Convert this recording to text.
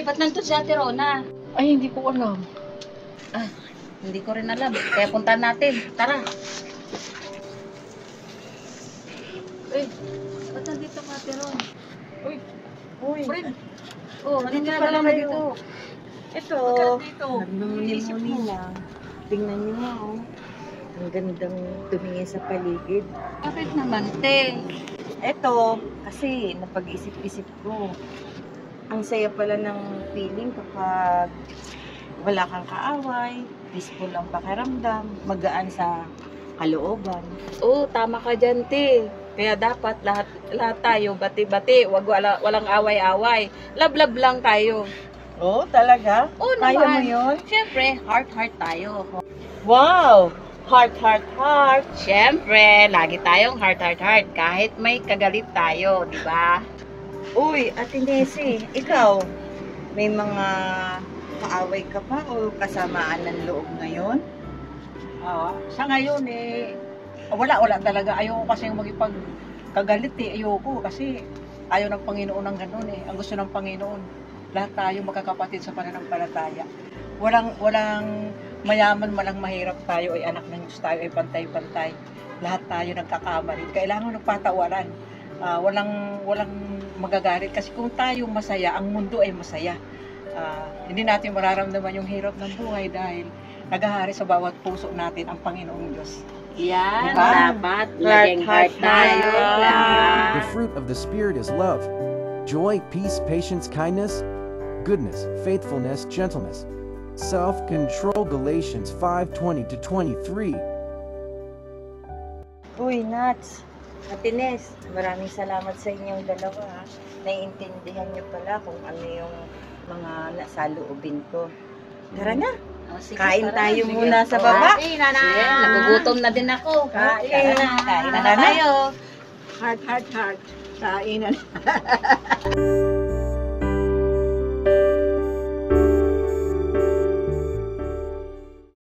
ba't nandun si Ate Rona? Ay, hindi ko alam. Ah, hindi ko rin alam. Kaya puntahan natin. Tara. Uy, ba't nandito ka, Ate Rona? Uy, Friend. Oh, anong Dito ginagawa pala mo kayo. dito? ito. dito? Nagmumuni-muni lang. Tingnan niyo nga, oh. Ang gandang tumingin sa paligid. Bakit naman, te? Ito, kasi napag-isip-isip ko. Ang saya pala ng feeling kapag wala kang kaaway, peaceful ang pakiramdam, magaan sa kalooban. Oo, tama ka dyan, te. Kaya dapat lahat tayo bati-bati, walang away-away. Love-love lang tayo. Oh, talaga? Oo Kaya mo naman. yun? Siyempre, heart-heart tayo. Wow! Heart, heart, heart! Siyempre, lagi tayong heart-heart-heart. Kahit may kagalit tayo, di ba? Uy, Ate Nessie, ikaw, may mga kaaway ka pa o kasamaan ng loob ngayon? Sa ngayon wala talaga. Ayoko kasi magipagkagalit ayoko kasi ayaw ng Panginoon ng ganun Ang gusto ng Panginoon, lahat tayo magkakapatid sa pananampalataya. Walang mayaman, walang mahirap, tayo ay anak ng Diyos, tayo ay pantay-pantay. Lahat tayo nagkakamali. Kailangan nagpatawaran. Walang magagalit kasi kung tayo masaya, ang mundo ay masaya. Hindi natin mararamdaman yung hirap ng buhay dahil naghahari sa bawat puso natin ang Panginoong Diyos. Yan, Diba? dapat laging heart tayo. Lahat. The fruit of the Spirit is love, joy, peace, patience, kindness, goodness, faithfulness, gentleness, self-control. Galatians 5:20-23. Uy, Nats, Ate Nes, maraming salamat sa inyong dalawa. Naiintindihan niyo pala kung ano yung mga nasa loobin ko. Tara na, Sige, kain tara. tayo Sige. muna sa baba. Sige, nagugutom na din ako. Kain na, kain na tayo. Heart, heart, heart. Kainan.